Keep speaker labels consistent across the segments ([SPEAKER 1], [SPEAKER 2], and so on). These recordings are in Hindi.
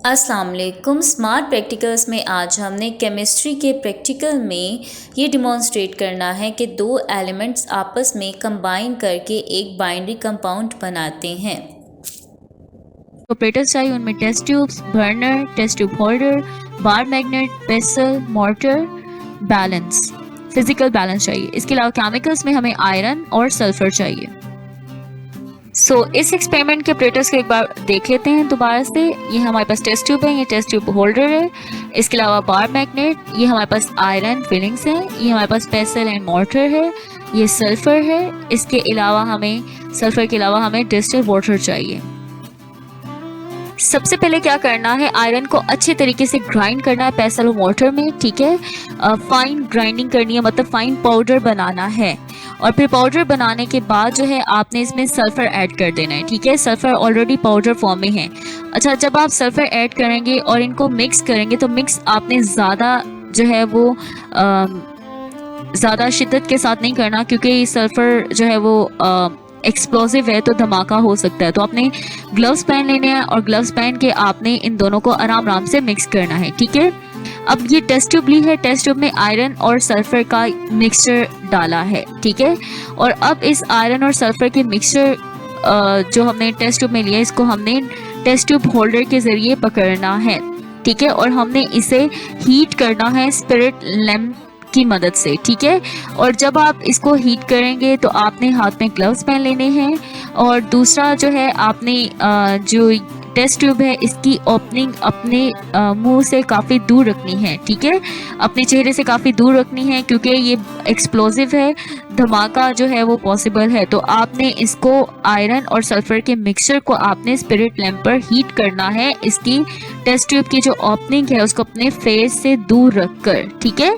[SPEAKER 1] अस्सलाम वालेकुम। स्मार्ट प्रैक्टिकल्स में आज हमने केमिस्ट्री के प्रैक्टिकल में ये डिमॉन्स्ट्रेट करना है कि दो एलिमेंट्स आपस में कंबाइन करके एक बाइनरी कंपाउंड बनाते हैं।
[SPEAKER 2] ऑपरेटर्स चाहिए, उनमें test tubes, burner, test tube holder, bar magnet, pestle, mortar, balance, physical balance चाहिए। इसके अलावा केमिकल्स में हमें आयरन और सल्फर चाहिए। इस एक्सपेरिमेंट के ऑपरेटर्स को एक बार देख लेते हैं दोबारा से। ये हमारे पास टेस्ट ट्यूब है, ये टेस्ट ट्यूब होल्डर है। इसके अलावा बार मैग्नेट, ये हमारे पास आयरन फिलिंग्स हैं। ये हमारे पास पेसल एंड मोर्टर है। ये सल्फर है। इसके अलावा हमें सल्फर के अलावा हमें डिस्टिल्ड वाटर चाहिए। सबसे पहले क्या करना है, आयरन को अच्छे तरीके से ग्राइंड करना है पेसल और मोर्टर में, ठीक है। फाइन ग्राइंडिंग करनी है, मतलब फाइन पाउडर बनाना है। और फिर पाउडर बनाने के बाद जो है आपने इसमें सल्फर ऐड कर देना है, ठीक है। सल्फर ऑलरेडी पाउडर फॉर्म में है। अच्छा, जब आप सल्फर ऐड करेंगे और इनको मिक्स करेंगे तो मिक्स आपने ज़्यादा जो है वो ज़्यादा शिद्दत के साथ नहीं करना, क्योंकि सल्फर जो है वो एक्सप्लोसिव है तो धमाका हो सकता है। तो आपने ग्लव्स पहन लेने हैं और ग्लव्स पहन के आपने इन दोनों को आराम आराम से मिक्स करना है, ठीक है। अब ये टेस्ट ट्यूब ली है, टेस्ट ट्यूब में आयरन और सल्फर का मिक्सचर डाला है, ठीक है। और अब इस आयरन और सल्फर के मिक्सचर जो हमने टेस्ट ट्यूब में लिया, इसको हमने टेस्ट ट्यूब होल्डर के जरिए पकड़ना है, ठीक है। और हमने इसे हीट करना है स्पिरिट लैंप की मदद से, ठीक है। और जब आप इसको हीट करेंगे तो आपने हाथ में ग्लव्स पहन लेने हैं। और दूसरा जो है आपने जो टेस्ट ट्यूब है इसकी ओपनिंग अपने मुंह से काफ़ी दूर रखनी है, ठीक है। अपने चेहरे से काफ़ी दूर रखनी है, क्योंकि ये एक्सप्लोसिव है, धमाका जो है वो पॉसिबल है। तो आपने इसको आयरन और सल्फर के मिक्सचर को आपने स्पिरिट लैंप पर हीट करना है। इसकी टेस्ट ट्यूब की जो ओपनिंग है उसको अपने फेस से दूर रखकर, ठीक है।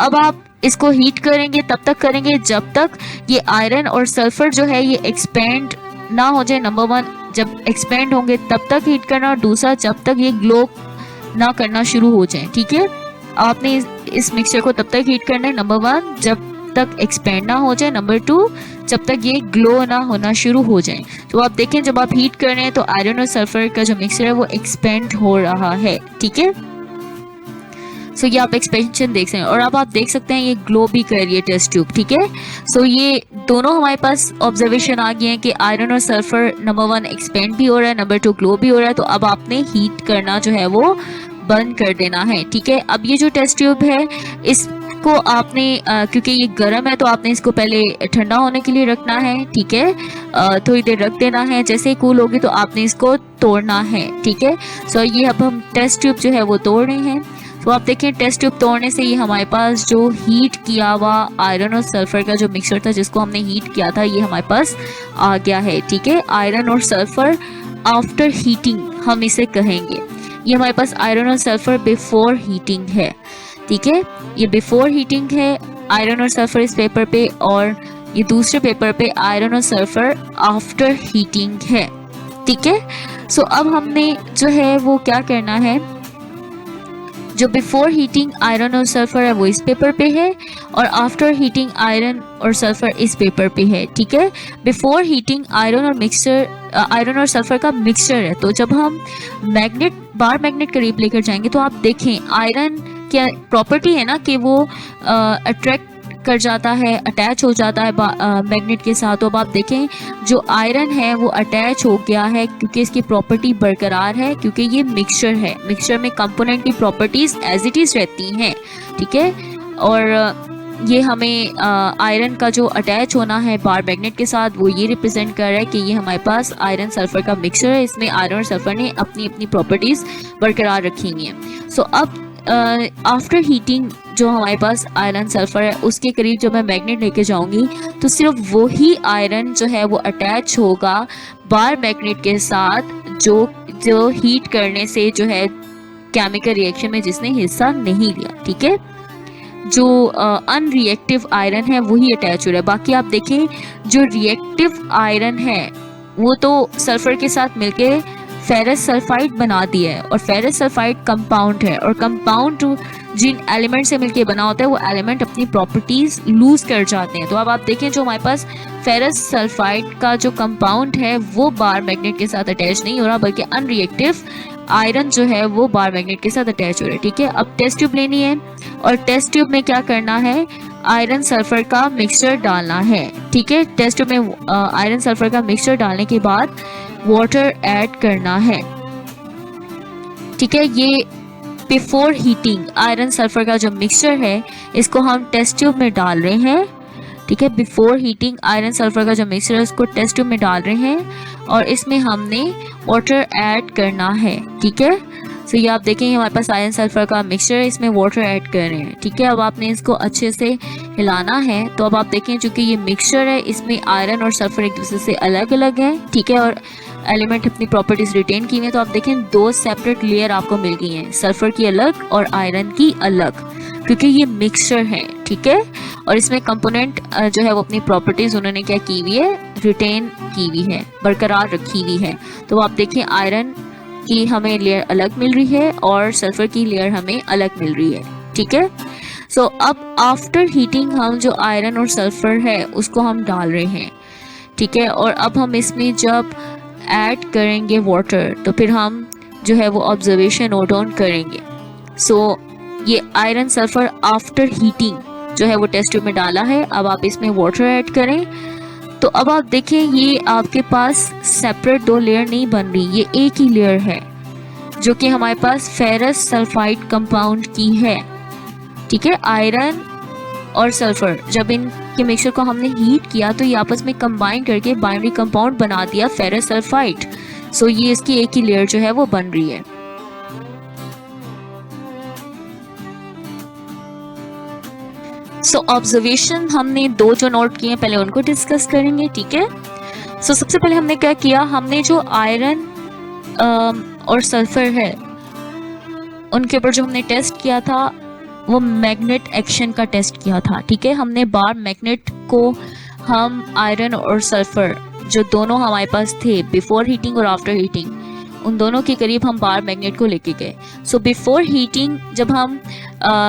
[SPEAKER 2] अब आप इसको हीट करेंगे, तब तक करेंगे जब तक ये आयरन और सल्फर जो है ये एक्सपेंड ना हो जाए। नंबर 1, जब एक्सपेंड होंगे तब तक हीट करना, और दूसरा जब तक ये ग्लो ना करना शुरू हो जाए, ठीक है। आपने इस मिक्सचर को तब तक हीट करना है, नंबर 1 जब तक एक्सपेंड ना हो जाए, नंबर 2 जब तक ये ग्लो ना होना शुरू हो जाए। तो आप देखें, जब आप हीट कर रहे हैं तो आयरन और सल्फर का जो मिक्सचर है वो एक्सपेंड हो रहा है, ठीक है। ये आप एक्सपेंशन देख सकते हैं। और अब आप देख सकते हैं ये ग्लो भी कर रही है टेस्ट ट्यूब, ठीक है। ये दोनों हमारे पास ऑब्जर्वेशन आ गए हैं कि आयरन और सल्फर नंबर 1 एक्सपेंड भी हो रहा है, नंबर 2 ग्लो भी हो रहा है। तो अब आपने हीट करना जो है वो बंद कर देना है, ठीक है। अब ये जो टेस्ट ट्यूब है इसको आपने क्योंकि ये गर्म है तो आपने इसको पहले ठंडा होने के लिए रखना है, ठीक है। थोड़ी देर रख देना है। जैसे ही कूल होगी तो आपने इसको तोड़ना है, ठीक है। ये अब हम टेस्ट ट्यूब जो है वो तोड़ रहे हैं। आप देखें, टेस्ट ट्यूब तोड़ने से ये हमारे पास जो हीट किया हुआ आयरन और सल्फर का जो मिक्सचर था जिसको हमने हीट किया था, ये हमारे पास आ गया है, ठीक है। आयरन और सल्फर आफ्टर हीटिंग हम इसे कहेंगे। ये हमारे पास आयरन और सल्फर बिफोर हीटिंग है, ठीक है। ये बिफोर हीटिंग है आयरन और सल्फर इस पेपर पे, और ये दूसरे पेपर पे आयरन और सल्फर आफ्टर हीटिंग है, ठीक है। अब हमने जो है वो क्या करना है, जो बिफोर हीटिंग आयरन और सल्फर है वो इस पेपर पे है, और आफ्टर हीटिंग आयरन और सल्फर इस पेपर पे है, ठीक है। बिफोर हीटिंग आयरन और सल्फर का मिक्सचर है। तो जब हम बार मैग्नेट करीब लेकर जाएंगे तो आप देखें, आयरन क्या प्रॉपर्टी है ना कि वो अट्रैक्ट कर जाता है, अटैच हो जाता है मैग्नेट के साथ। तो अब आप देखें, जो आयरन है वो अटैच हो गया है क्योंकि इसकी प्रॉपर्टी बरकरार है, क्योंकि ये मिक्सचर है। मिक्सचर में कंपोनेंट की प्रॉपर्टीज एज इट इज रहती हैं, ठीक है। और ये हमें आयरन का जो अटैच होना है बार मैग्नेट के साथ वो ये रिप्रेजेंट कर रहा है कि ये हमारे पास आयरन सल्फर का मिक्सचर है। इसमें आयरन और सल्फर ने अपनी अपनी प्रॉपर्टीज बरकरार रखी हुई हैं। अब आफ्टर हीटिंग जो हमारे पास आयरन सल्फर है उसके करीब जब मैं मैग्नेट लेके जाऊंगी तो सिर्फ वही आयरन जो है वो अटैच होगा बार मैग्नेट के साथ जो हीट करने से जो है केमिकल रिएक्शन में जिसने हिस्सा नहीं लिया, ठीक है। जो अनरिएक्टिव आयरन है वही अटैच हो रहा है। बाकी आप देखें, जो रिएक्टिव आयरन है वो तो सल्फर के साथ मिलके फेरस सल्फाइड बना दिया है, और फेरस सल्फाइड कंपाउंड है, और कंपाउंड जिन एलिमेंट से मिलके बना होता है वो एलिमेंट अपनी प्रॉपर्टीज लूज कर जाते हैं। तो अब आप देखें, जो हमारे पास फेरस सल्फाइड का जो कंपाउंड है वो बार मैग्नेट के साथ अटैच नहीं हो रहा, बल्कि अनरिएक्टिव आयरन जो है वो बार मैग्नेट के साथ अटैच हो रहा है, ठीक है। अब टेस्ट ट्यूब लेनी है और टेस्ट ट्यूब में क्या करना है, आयरन सल्फर का मिक्सचर डालना है, ठीक है। टेस्ट ट्यूब में आयरन सल्फर का मिक्सचर डालने के बाद वाटर ऐड करना है, ठीक है। ये बिफोर हीटिंग आयरन सल्फर का जो मिक्सचर है इसको हम टेस्ट ट्यूब में डाल रहे हैं, ठीक है। बिफोर हीटिंग आयरन सल्फर का जो मिक्सचर है उसको टेस्ट ट्यूब में डाल रहे हैं और इसमें हमने वाटर ऐड करना है, ठीक है। तो ये आप देखेंगे हमारे पास आयरन सल्फर का मिक्सचर है, इसमें वाटर ऐड कर रहे हैं, ठीक है। अब आपने इसको अच्छे से हिलाना है। तो अब आप देखें चूंकि ये मिक्सचर है इसमें आयरन और सल्फर एक दूसरे से अलग अलग है, ठीक है, और एलिमेंट अपनी प्रॉपर्टीज रिटेन की हुई है। तो आप देखें दो सेपरेट लेयर आपको मिल गई हैं, सल्फर की अलग और आयरन की अलग, क्योंकि ये मिक्सचर है, ठीक है। और इसमें कंपोनेंट जो है वो अपनी प्रॉपर्टीज उन्होंने क्या की हुई है, रिटेन की हुई है, बरकरार रखी हुई है। तो आप देखें आयरन की हमें लेयर अलग मिल रही है और सल्फर की लेयर हमें अलग मिल रही है, ठीक है। सो अब आफ्टर हीटिंग हम जो आयरन और सल्फर है उसको हम डाल रहे हैं, ठीक है। और अब हम इसमें जब ऐड करेंगे वाटर तो फिर हम जो है वो ऑब्जर्वेशन नोट डाउन करेंगे। सो ये आयरन सल्फर आफ्टर हीटिंग जो है वो टेस्ट ट्यूब में डाला है। अब आप इसमें वाटर ऐड करें तो अब आप देखें ये आपके पास सेपरेट दो लेयर नहीं बन रही, ये एक ही लेयर है जो कि हमारे पास फेरस सल्फाइड कंपाउंड की है, ठीक है। आयरन और सल्फर जब इनके मिक्सचर को हमने हीट किया तो ये आपस में कंबाइन करके बाइनरी कंपाउंड बना दिया फेरस सल्फाइड। सो ये इसकी एक ही लेयर जो है वो बन रही है। सो ऑब्जर्वेशन हमने दो जो नोट किए पहले उनको डिस्कस करेंगे, ठीक है। सो सबसे पहले हमने क्या किया, हमने जो आयरन और सल्फर है उनके ऊपर जो हमने टेस्ट किया था वो मैग्नेट एक्शन का टेस्ट किया था, ठीक है। हमने बार मैग्नेट को हम आयरन और सल्फर जो दोनों हमारे पास थे बिफोर हीटिंग और आफ्टर हीटिंग उन दोनों के करीब हम बार मैग्नेट को लेके गए। सो बिफोर हीटिंग जब हम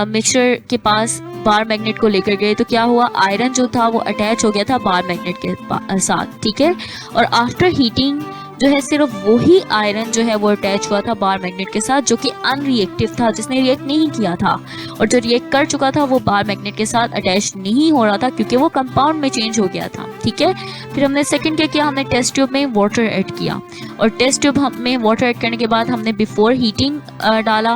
[SPEAKER 2] मिक्सचर के पास बार मैग्नेट को लेकर गए तो क्या हुआ, आयरन जो था वो अटैच हो गया था बार मैग्नेट के साथ, ठीक है। और आफ्टर हीटिंग जो है सिर्फ वही आयरन जो है वो अटैच हुआ था बार मैग्नेट के साथ जो कि अनरिएक्टिव था, जिसने रिएक्ट नहीं किया था, और जो रिएक्ट कर चुका था वो बार मैग्नेट के साथ अटैच नहीं हो रहा था क्योंकि वो कंपाउंड में चेंज हो गया था, ठीक है। फिर हमने सेकंड क्या किया, हमने टेस्ट ट्यूब में वाटर ऐड किया और टेस्ट ट्यूब में वाटर ऐड करने के बाद हमने बिफोर हीटिंग डाला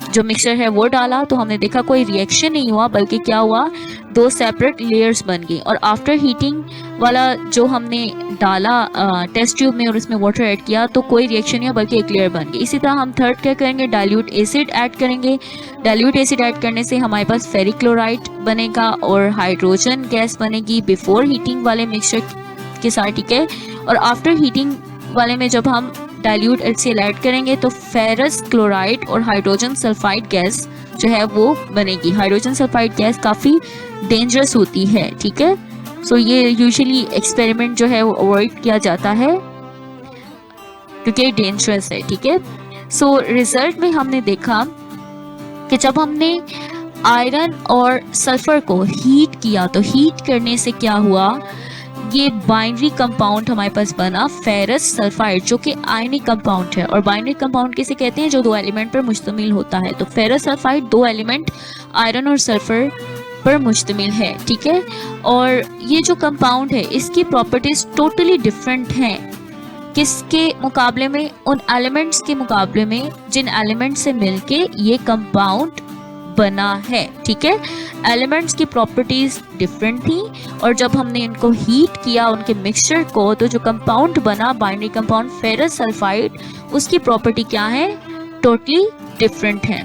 [SPEAKER 2] जो मिक्सचर है वो डाला तो हमने देखा कोई रिएक्शन नहीं हुआ बल्कि क्या हुआ, दो सेपरेट लेयर्स बन गई। और आफ्टर हीटिंग वाला जो हमने डाला टेस्ट ट्यूब में और उसमें वाटर ऐड किया तो कोई रिएक्शन नहीं हुआ बल्कि एक लेयर बन गई। इसी तरह हम थर्ड क्या करेंगे, डाइल्यूट एसिड ऐड करेंगे। डाइल्यूट एसिड ऐड करने से हमारे पास फेरिक क्लोराइड बनेगा और हाइड्रोजन गैस बनेगी बिफोर हीटिंग वाले मिक्सचर के साथ, ठीक है। और आफ्टर हीटिंग वाले में जब हम डाइल्यूट HCl ऐड करेंगे तो फेरस क्लोराइड और हाइड्रोजन सल्फाइड गैस जो है वो बनेगी। हाइड्रोजन सल्फाइड गैस काफ़ी डेंजरस होती है, ठीक है। सो ये यूजुअली एक्सपेरिमेंट जो है वो अवॉइड किया जाता है क्योंकि डेंजरस है, ठीक है। सो रिजल्ट में हमने देखा कि जब हमने आयरन और सल्फर को हीट किया तो हीट करने से क्या हुआ, ये बाइनरी कंपाउंड हमारे पास बना फेरस सल्फाइड जो कि आयनिक कंपाउंड है। और बाइनरी कंपाउंड किसे कहते हैं, जो दो एलिमेंट पर मुश्तमिल होता है। तो फेरस सल्फाइड दो एलिमेंट आयरन और सल्फर पर मुश्तमिल है, ठीक है। और ये जो कंपाउंड है इसकी प्रॉपर्टीज टोटली डिफरेंट हैं किसके मुकाबले में, उन एलिमेंट्स के मुकाबले में जिन एलिमेंट से मिलके ये कंपाउंड बना है, ठीक है। एलिमेंट्स की प्रॉपर्टीज डिफरेंट थी और जब हमने इनको हीट किया उनके मिक्सचर को तो जो कंपाउंड बना बाइनरी कंपाउंड फेरस सल्फाइड उसकी प्रॉपर्टी क्या है, टोटली डिफरेंट है।